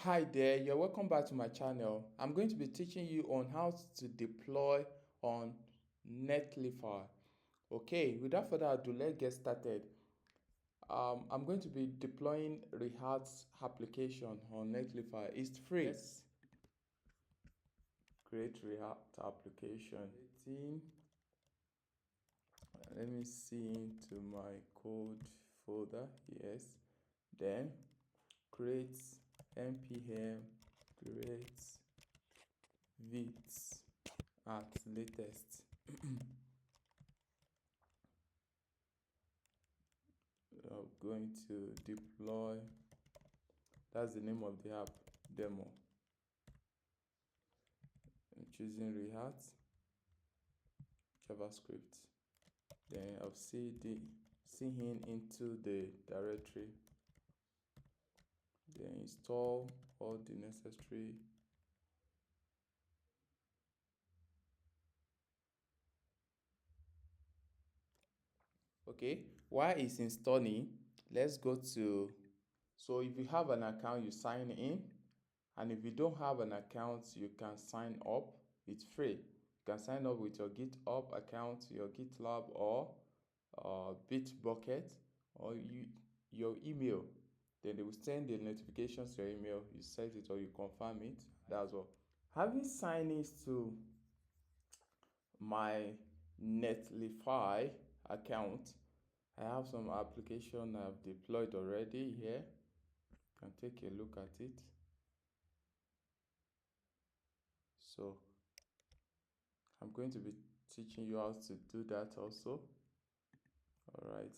Hi there, you're welcome back to my channel. I'm going to be teaching you on how to deploy on Netlify. Okay, without further ado, let's get started. I'm going to be deploying React's application on Netlify. It's free. Let's create React application. Let me see into my code folder. Yes. Then create npm create Vite at latest. I'm going to deploy, that's the name of the app, demo. I'm choosing React, JavaScript. Then I'll see in into the directory. Then install all the necessary. Okay, while it's installing, let's go to, so if you have an account, you sign in, and if you don't have an account, you can sign up. It's free. You can sign up with your GitHub account, your GitLab, or Bitbucket, or your email. Then they will send the notifications to your email. You set it or you confirm it. That's all. Having signed in to my Netlify account, I have some application I've deployed already here. You can take a look at it. So I'm going to be teaching you how to do that also. All right.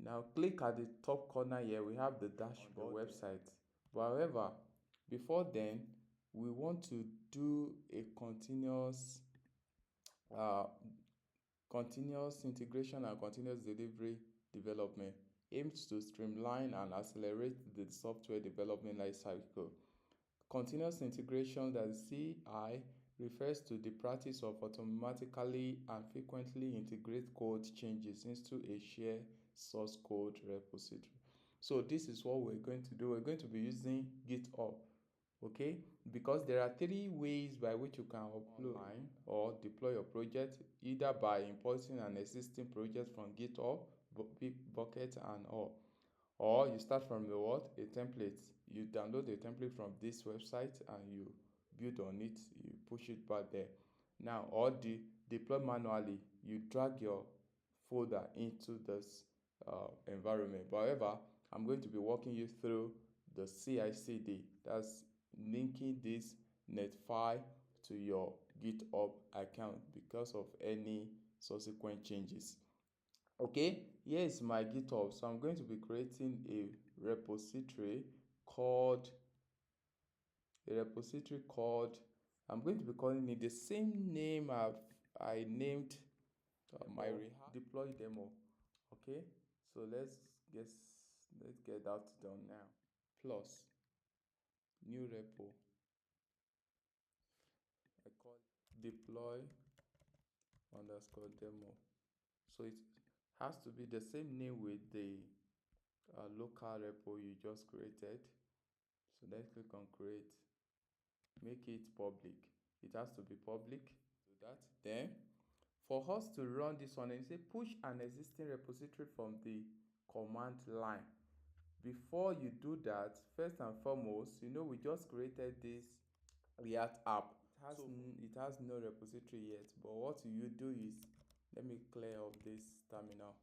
Now click at the top corner here. We have the dashboard website. But however, before then, we want to do a uh, continuous integration and continuous delivery development aims to streamline and accelerate the software development lifecycle. Continuous integration, that is CI, refers to the practice of automatically and frequently integrate code changes into a shared source code repository. So this is what we're going to do. We're going to be using GitHub, okay? Because there are three ways by which you can upload or deploy your project, either by importing an existing project from GitHub, Bucket and all. Or you start from the what? A template. You download the template from this website and you build on it, you push it back there. Now, or deploy manually, you drag your folder into this environment. But however, I'm going to be walking you through the CI/CD. That's linking this Netlify to your GitHub account because of any subsequent changes. Okay, here is my GitHub. So I'm going to be creating a repository called I'm going to be calling it the same name I named my deploy demo. Okay, so let's get that done now. Plus new repo. I call it deploy underscore demo. So it has to be the same name with the local repo you just created. So let's click on create. Make it public. It has to be public. Do that. Then for us to run this one, you say push an existing repository from the command line. Before you do that, first and foremost, we just created this React app. It has no repository yet, but what you do is, let me clear up this terminal.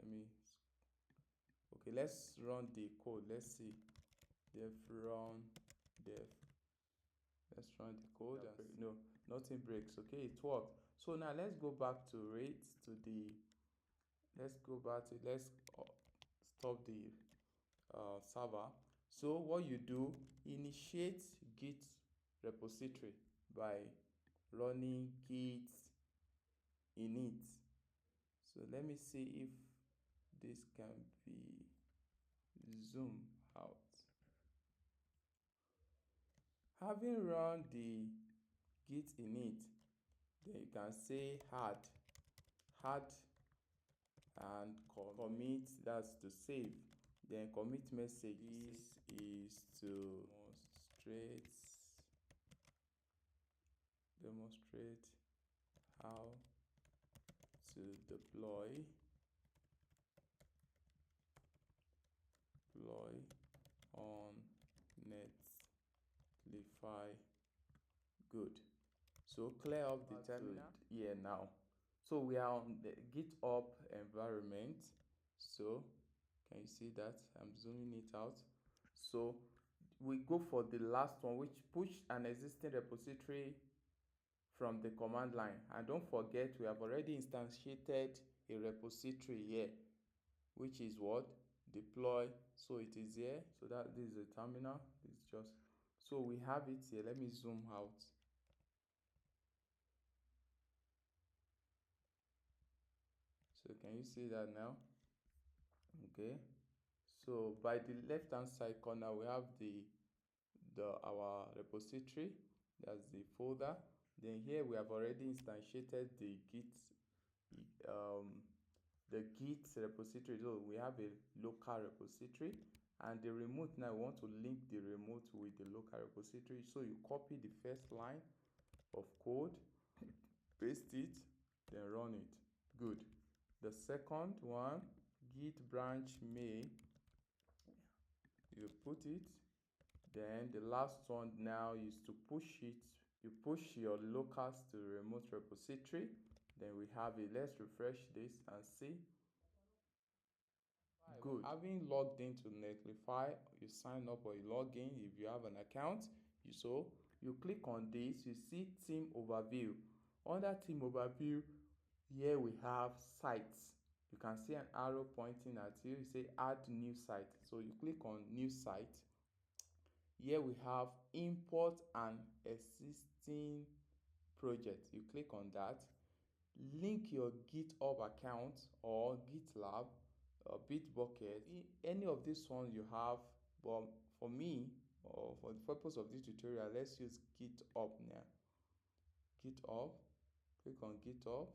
Okay, let's run the code. Let's see. Dev run dev. Let's run the code. No, nothing breaks. Okay, it worked. So now let's go back to let's stop the server. So what you do, initiate git repository by running git init. So let me see if this can be zoom out. Having run the git init, then you can say add and commit, that's to save. then commit message. This is to demonstrate how to deploy on Netlify. Good. So clear up the terminal here now. So we are on the GitHub environment. So can you see that? I'm zooming it out. So we go for the last one, which push an existing repository from the command line. And don't forget, we have already instantiated a repository here, which is what? Deploy. So it is here. So that this is a terminal. It's just so we have it here. Let me zoom out. So can you see that now? Okay. So by the left hand side corner we have our repository. That's the folder. Then here we have already instantiated um, the Git repository. So we have a local repository, and the remote, now we want to link the remote with the local repository. So you copy the first line of code, paste it, then run it. Good. The second one, git branch main, you put it. Then the last one now is to push it. You push your locals to the remote repository. Then we have it. Let's refresh this and see. Good. Having logged into Netlify, you sign up or you log in if you have an account. You click on this, you see team overview. Under team overview, here we have sites. You can see an arrow pointing at you. You say add new site. So you click on new site. Here we have import an existing project. You click on that. Link your GitHub account or GitLab or Bitbucket. Any of these ones you have, but for me, or for the purpose of this tutorial, let's use GitHub now. GitHub, click on GitHub,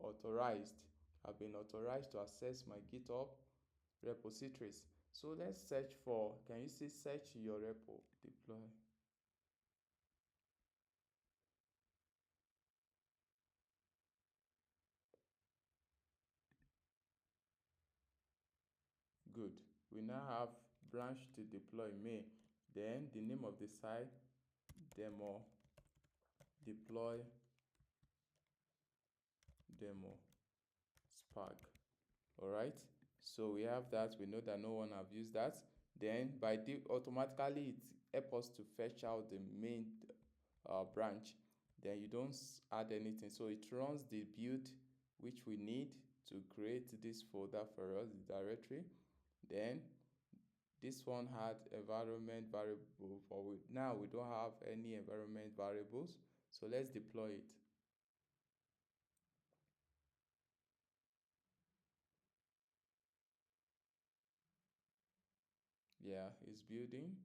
authorized. I've been authorized to access my GitHub repositories. So let's search for, can you see search your repo, deploy. Good. We now have branch to deploy main. Then the name of the site, demo spark. All right. So we have that. We know that no one have used that. Then automatically it helps us to fetch out the main branch. Then you don't add anything. So it runs the build which we need to create this folder for us, the directory. Then this one had environment variable. Now we don't have any environment variables. So let's deploy it. Yeah, it's building.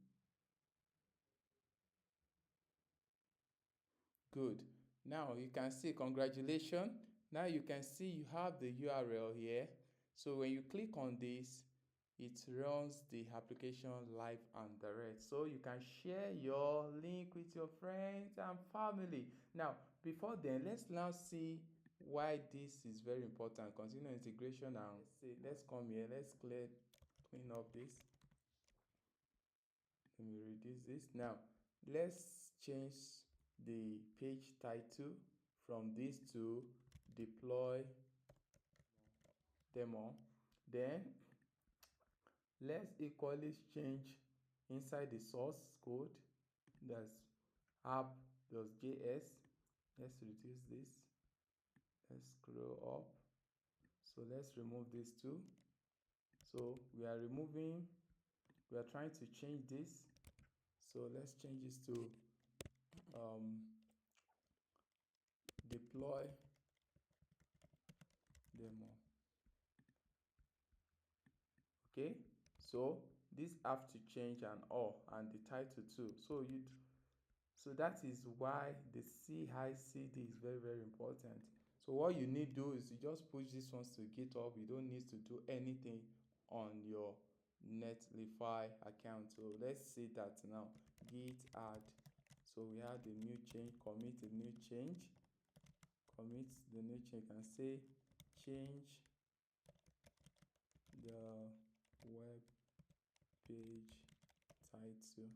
Good. Now you can see, congratulations. Now you can see you have the URL here. So when you click on this, it runs the application live and direct. So you can share your link with your friends and family. Now, before then, let's now see why this is very important. Continuous integration, and let's come here. Let's clean up this. Let me reduce this. Now, let's change the page title from this to deploy demo. Then let's equally change inside the source code, that's app.js. Let's reduce this. Let's scroll up. So let's remove this too. So we are trying to change this. So let's change this to deploy demo. Okay, so this have to change and the title too. So that is why the CI/CD is very, very important. So what you need to do is you just push these ones to GitHub. You don't need to do anything on your Netlify account. So let's see that now. Git add. So we add a new change, commit a new change, commit the new change, and say change the web page title.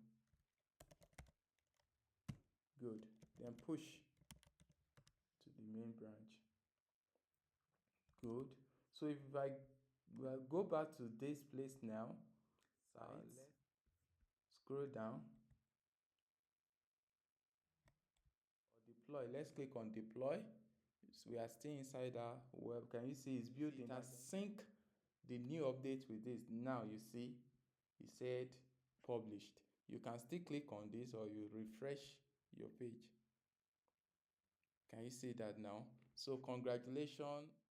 Good. Then push to the main branch. Good. So if I go back to this place now, let's scroll down or deploy. Let's click on deploy. So we are still inside our web. Can you see it's built? It has sync the new update with this. Now you see it said published. You can still click on this or you refresh your page. Can you see that now? So congratulations.